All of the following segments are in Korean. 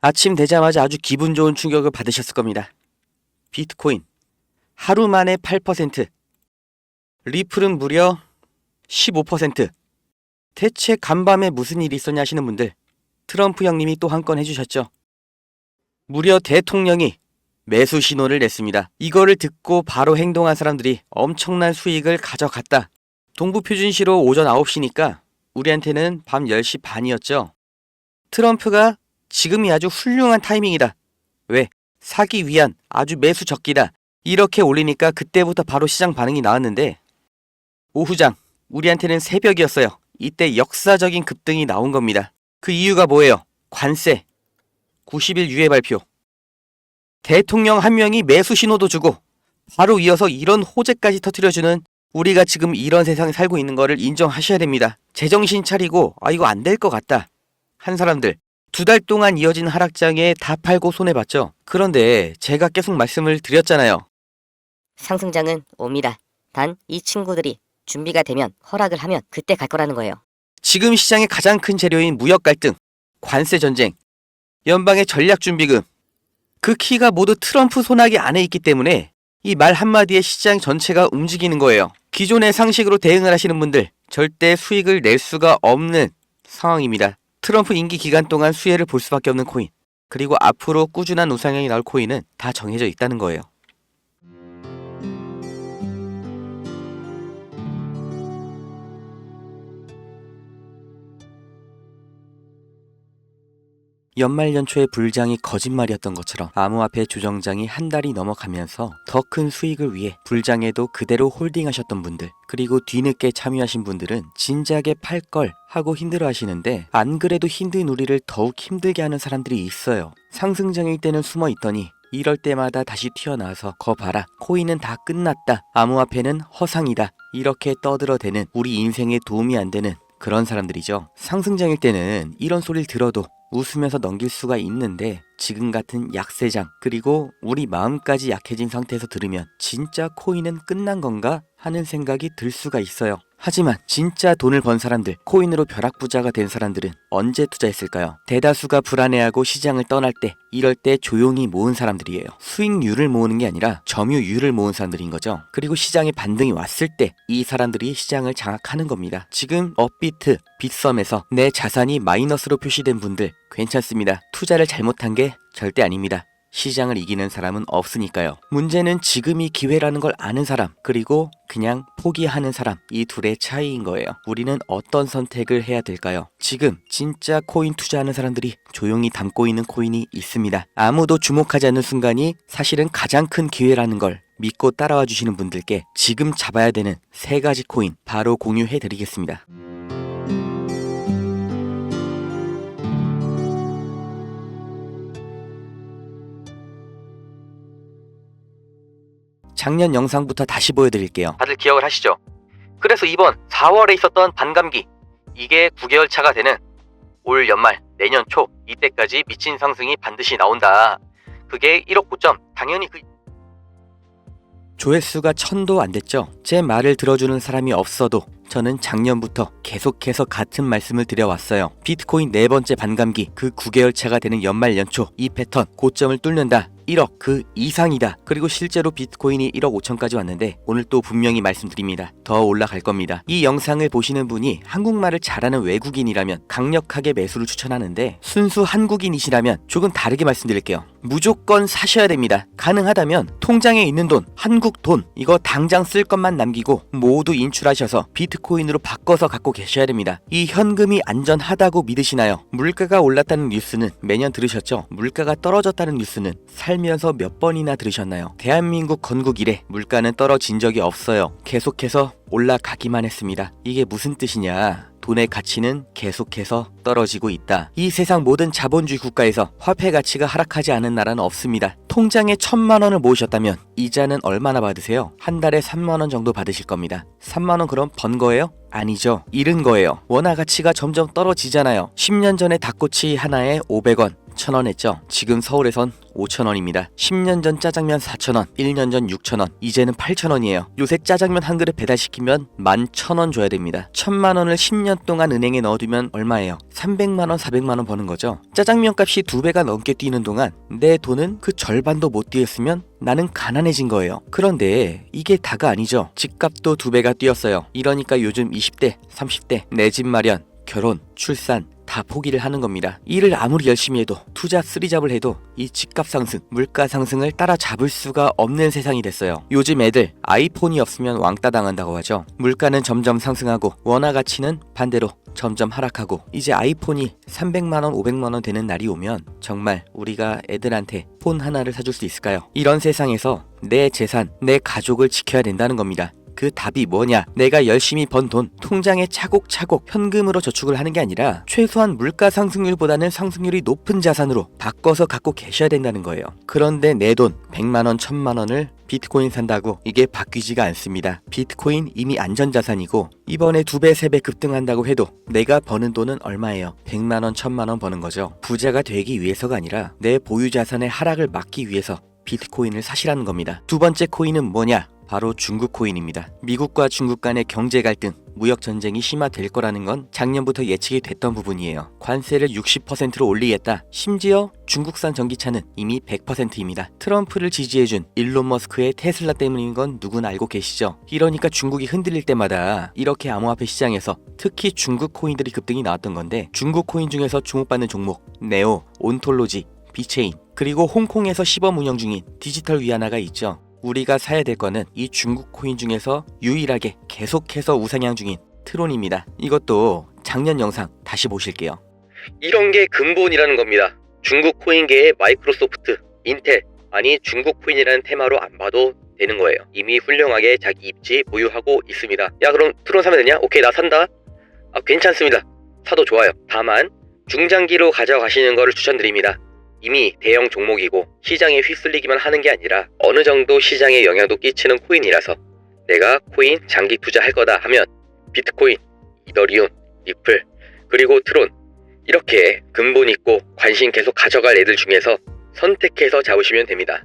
아침 되자마자 아주 기분 좋은 충격을 받으셨을 겁니다. 비트코인 하루 만에 8%, 리플은 무려 15%. 대체 간밤에 무슨 일이 있었냐 하시는 분들, 트럼프 형님이 또 한 건 해주셨죠. 무려 대통령이 매수 신호를 냈습니다. 이거를 듣고 바로 행동한 사람들이 엄청난 수익을 가져갔다. 동부표준시로 오전 9시니까 우리한테는 밤 10시 반이었죠. 트럼프가 지금이 아주 훌륭한 타이밍이다. 왜? 사기 위한 아주 매수 적기다. 이렇게 올리니까 그때부터 바로 시장 반응이 나왔는데, 오후장 우리한테는 새벽이었어요. 이때 역사적인 급등이 나온 겁니다. 그 이유가 뭐예요? 관세 90일 유예 발표. 대통령 한 명이 매수 신호도 주고 바로 이어서 이런 호재까지 터뜨려주는, 우리가 지금 이런 세상에 살고 있는 거를 인정하셔야 됩니다. 제정신 차리고 이거 안 될 것 같다 한 사람들, 2달 동안 이어진 하락장에 다 팔고 손해봤죠. 그런데 제가 계속 말씀을 드렸잖아요. 상승장은 옵니다. 단 이 친구들이 준비가 되면, 허락을 하면 그때 갈 거라는 거예요. 지금 시장의 가장 큰 재료인 무역 갈등, 관세 전쟁, 연방의 전략준비금, 그 키가 모두 트럼프 손아귀 안에 있기 때문에 이 말 한마디에 시장 전체가 움직이는 거예요. 기존의 상식으로 대응을 하시는 분들 절대 수익을 낼 수가 없는 상황입니다. 트럼프 임기 기간 동안 수혜를 볼 수밖에 없는 코인, 그리고 앞으로 꾸준한 우상향이 나올 코인은 다 정해져 있다는 거예요. 연말 연초의 불장이 거짓말이었던 것처럼 암호화폐 조정장이 한 달이 넘어가면서 더 큰 수익을 위해 불장에도 그대로 홀딩하셨던 분들, 그리고 뒤늦게 참여하신 분들은 진작에 팔 걸 하고 힘들어 하시는데, 안 그래도 힘든 우리를 더욱 힘들게 하는 사람들이 있어요. 상승장일 때는 숨어 있더니 이럴 때마다 다시 튀어나와서 거 봐라, 코인은 다 끝났다, 암호화폐는 허상이다, 이렇게 떠들어대는, 우리 인생에 도움이 안 되는 그런 사람들이죠. 상승장일 때는 이런 소리를 들어도 웃으면서 넘길 수가 있는데, 지금 같은 약세장, 그리고 우리 마음까지 약해진 상태에서 들으면 진짜 코인은 끝난 건가 하는 생각이 들 수가 있어요. 하지만 진짜 돈을 번 사람들, 코인으로 벼락부자가 된 사람들은 언제 투자했을까요? 대다수가 불안해하고 시장을 떠날 때, 이럴 때 조용히 모은 사람들이에요. 수익률을 모으는 게 아니라 점유율을 모은 사람들인 거죠. 그리고 시장에 반등이 왔을 때 이 사람들이 시장을 장악하는 겁니다. 지금 업비트, 빗썸에서 내 자산이 마이너스로 표시된 분들 괜찮습니다. 투자를 잘못한 게 절대 아닙니다. 시장을 이기는 사람은 없으니까요. 문제는 지금이 기회라는 걸 아는 사람, 그리고 그냥 포기하는 사람, 이 둘의 차이인 거예요. 우리는 어떤 선택을 해야 될까요? 지금 진짜 코인 투자하는 사람들이 조용히 담고 있는 코인이 있습니다. 아무도 주목하지 않는 순간이 사실은 가장 큰 기회라는 걸 믿고 따라와 주시는 분들께 지금 잡아야 되는 3가지 코인 바로 공유해 드리겠습니다. 작년 영상부터 다시 보여드릴게요. 다들 기억을 하시죠? 그래서 이번 4월에 있었던 반감기, 이게 9개월 차가 되는 올 연말, 내년 초, 이때까지 미친 상승이 반드시 나온다. 그게 1억 고점, 당연히 조회수가 1000도 안 됐죠? 제 말을 들어주는 사람이 없어도 저는 작년부터 계속해서 같은 말씀을 드려왔어요. 비트코인 4번째 반감기, 그 9개월 차가 되는 연말 연초, 이 패턴 고점을 뚫는다. 1억 그 이상이다. 그리고 실제로 비트코인이 1억 5천까지 왔는데 오늘 또 분명히 말씀드립니다. 더 올라갈 겁니다. 이 영상을 보시는 분이 한국말을 잘하는 외국인이라면 강력하게 매수를 추천하는데, 순수 한국인이시라면 조금 다르게 말씀드릴게요. 무조건 사셔야 됩니다. 가능하다면 통장에 있는 돈, 한국 돈, 이거 당장 쓸 것만 남기고 모두 인출하셔서 비트코인으로 바꿔서 갖고 계셔야 됩니다. 이 현금이 안전하다고 믿으시나요? 물가가 올랐다는 뉴스는 매년 들으셨죠? 물가가 떨어졌다는 뉴스는 살면서 몇 번이나 들으셨나요? 대한민국 건국 이래 물가는 떨어진 적이 없어요. 계속해서 올라가기만 했습니다. 이게 무슨 뜻이냐? 돈의 가치는 계속해서 떨어지고 있다. 이 세상 모든 자본주의 국가에서 화폐 가치가 하락하지 않은 나라는 없습니다. 통장에 1000만 원을 모으셨다면 이자는 얼마나 받으세요? 한 달에 3만 원 정도 받으실 겁니다. 3만 원 그럼 번 거예요? 아니죠. 잃은 거예요. 원화 가치가 점점 떨어지잖아요. 10년 전에 닭꼬치 하나에 500원, 1,000원 했죠. 지금 서울에선 5,000원입니다. 10년 전 짜장면 4,000원, 1년 전 6,000원, 이제는 8,000원이에요. 요새 짜장면 한 그릇 배달시키면 11,000원 줘야 됩니다. 1,000만 원을 10년 동안 은행에 넣어두면 얼마예요? 300만 원, 400만 원 버는 거죠. 짜장면 값이 2배가 넘게 뛰는 동안 내 돈은 그 절반도 못 뛰었으면 나는 가난해진 거예요. 그런데 이게 다가 아니죠. 집값도 2배가 뛰었어요. 이러니까 요즘 20대, 30대 내 집 마련, 결혼, 출산 다 포기를 하는 겁니다. 일을 아무리 열심히 해도 투자 쓰리잡을 해도 이 집값 상승, 물가 상승을 따라잡을 수가 없는 세상이 됐어요. 요즘 애들 아이폰이 없으면 왕따 당한다고 하죠. 물가는 점점 상승하고 원화 가치는 반대로 점점 하락하고 이제 아이폰이 300만 원, 500만 원 되는 날이 오면 정말 우리가 애들한테 폰 하나를 사줄 수 있을까요? 이런 세상에서 내 재산, 내 가족을 지켜야 된다는 겁니다. 그 답이 뭐냐? 내가 열심히 번 돈 통장에 차곡차곡 현금으로 저축을 하는 게 아니라 최소한 물가 상승률보다는 상승률이 높은 자산으로 바꿔서 갖고 계셔야 된다는 거예요. 그런데 내 돈 100만 원, 1000만 원을 비트코인 산다고 이게 바뀌지가 않습니다. 비트코인 이미 안전자산이고 이번에 2배, 3배 급등한다고 해도 내가 버는 돈은 얼마예요? 100만 원, 1000만 원 버는 거죠. 부자가 되기 위해서가 아니라 내 보유 자산의 하락을 막기 위해서 비트코인을 사시라는 겁니다. 두 번째 코인은 뭐냐? 바로 중국 코인입니다. 미국과 중국 간의 경제 갈등, 무역 전쟁이 심화될 거라는 건 작년부터 예측이 됐던 부분이에요. 관세를 60%로 올리겠다. 심지어 중국산 전기차는 이미 100%입니다. 트럼프를 지지해준 일론 머스크의 테슬라 때문인 건 누구나 알고 계시죠? 이러니까 중국이 흔들릴 때마다 이렇게 암호화폐 시장에서 특히 중국 코인들이 급등이 나왔던 건데 중국 코인 중에서 주목받는 종목 네오, 온톨로지, 비체인 그리고 홍콩에서 시범 운영 중인 디지털 위안화가 있죠. 우리가 사야 될 거는 이 중국 코인 중에서 유일하게 계속해서 우상향 중인 트론입니다. 이것도 작년 영상 다시 보실게요. 이런 게 근본이라는 겁니다. 중국 코인계의 마이크로소프트, 인텔, 아니 중국 코인이라는 테마로 안 봐도 되는 거예요. 이미 훌륭하게 자기 입지 보유하고 있습니다. 야 그럼 트론 사면 되냐? 오케이 나 산다. 아 괜찮습니다. 사도 좋아요. 다만 중장기로 가져가시는 거를 추천드립니다. 이미 대형 종목이고 시장에 휩쓸리기만 하는 게 아니라 어느 정도 시장에 영향도 끼치는 코인이라서 내가 코인 장기 투자할 거다 하면 비트코인, 이더리움, 리플, 그리고 트론 이렇게 근본 있고 관심 계속 가져갈 애들 중에서 선택해서 잡으시면 됩니다.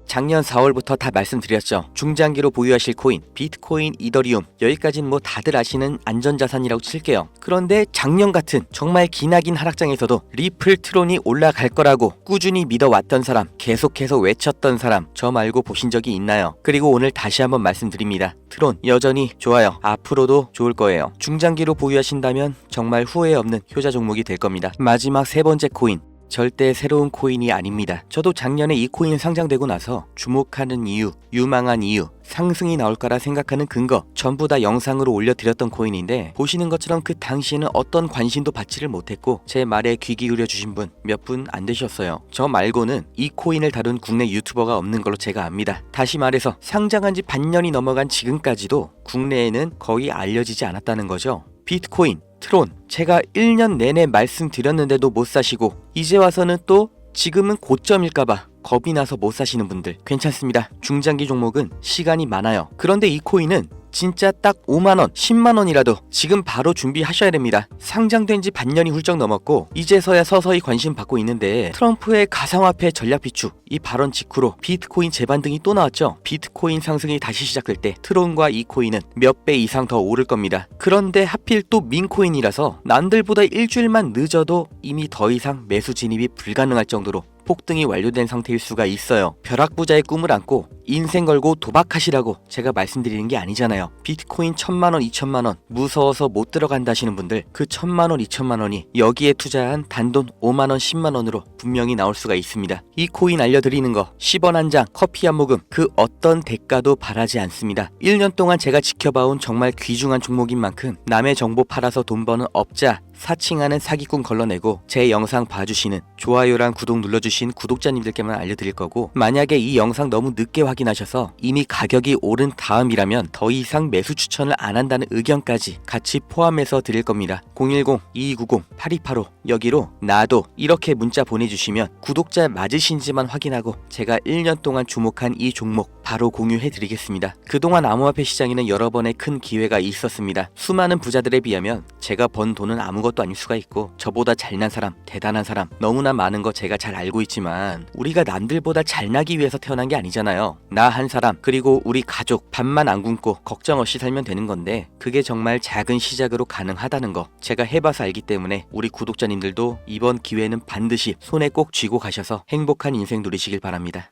작년 4월부터 다 말씀드렸죠. 중장기로 보유하실 코인, 비트코인, 이더리움 여기까지는 뭐 다들 아시는 안전자산이라고 칠게요. 그런데 작년 같은 정말 기나긴 하락장에서도 리플, 트론이 올라갈 거라고 꾸준히 믿어왔던 사람, 계속해서 외쳤던 사람 저 말고 보신 적이 있나요? 그리고 오늘 다시 한번 말씀드립니다. 트론 여전히 좋아요. 앞으로도 좋을 거예요. 중장기로 보유하신다면 정말 후회 없는 효자 종목이 될 겁니다. 마지막 세 번째 코인, 절대 새로운 코인이 아닙니다. 저도 작년에 이 코인 상장되고 나서 주목하는 이유, 유망한 이유, 상승이 나올 거라 생각하는 근거 전부 다 영상으로 올려드렸던 코인인데 보시는 것처럼 그 당시에는 어떤 관심도 받지를 못했고 제 말에 귀 기울여 주신 분 몇 분 안 되셨어요. 저 말고는 이 코인을 다룬 국내 유튜버가 없는 걸로 제가 압니다. 다시 말해서 상장한 지 반년이 넘어간 지금까지도 국내에는 거의 알려지지 않았다는 거죠. 비트코인, 트론 제가 1년 내내 말씀드렸는데도 못 사시고 이제 와서는 또 지금은 고점일까봐 겁이 나서 못 사시는 분들 괜찮습니다. 중장기 종목은 시간이 많아요. 그런데 이 코인은 진짜 딱 5만원, 10만원이라도 지금 바로 준비하셔야 됩니다. 상장된 지 반년이 훌쩍 넘었고 이제서야 서서히 관심 받고 있는데 트럼프의 가상화폐 전략 비축 이 발언 직후로 비트코인 재반등이 또 나왔죠. 비트코인 상승이 다시 시작될 때 트론과 이 코인은 몇 배 이상 더 오를 겁니다. 그런데 하필 또 민코인이라서 남들보다 일주일만 늦어도 이미 더 이상 매수 진입이 불가능할 정도로 폭등이 완료된 상태일 수가 있어요. 벼락부자의 꿈을 안고 인생 걸고 도박하시라고 제가 말씀드리는 게 아니잖아요. 비트코인 1000만원, 2000만원 무서워서 못 들어간다 하시는 분들 그 1000만원, 2000만원이 여기에 투자한 단돈 5만원, 10만원으로 분명히 나올 수가 있습니다. 이 코인 알려드리는 거 10원 한 장, 커피 한 모금 그 어떤 대가도 바라지 않습니다. 1년 동안 제가 지켜봐온 정말 귀중한 종목인 만큼 남의 정보 팔아서 돈 버는 업자 사칭하는 사기꾼 걸러내고 제 영상 봐주시는 좋아요랑 구독 눌러주신 구독자님들께만 알려드릴 거고 만약에 이 영상 너무 늦게 확인하셔서 이미 가격이 오른 다음이라면 더 이상 매수 추천을 안 한다는 의견까지 같이 포함해서 드릴 겁니다. 010-2290-8285 여기로 나도 이렇게 문자 보내주시면 구독자 맞으신지만 확인하고 제가 1년 동안 주목한 이 종목 바로 공유해드리겠습니다. 그동안 암호화폐 시장에는 여러 번의 큰 기회가 있었습니다. 수많은 부자들에 비하면 제가 번 돈은 아무것도 아닐 수가 있고 저보다 잘난 사람, 대단한 사람 너무나 많은 거 제가 잘 알고 있지만 우리가 남들보다 잘나기 위해서 태어난 게 아니잖아요. 나 한 사람 그리고 우리 가족 밥만 안 굶고 걱정 없이 살면 되는 건데 그게 정말 작은 시작으로 가능하다는 거 제가 해봐서 알기 때문에 우리 구독자님들도 이번 기회는 반드시 손에 꼭 쥐고 가셔서 행복한 인생 누리시길 바랍니다.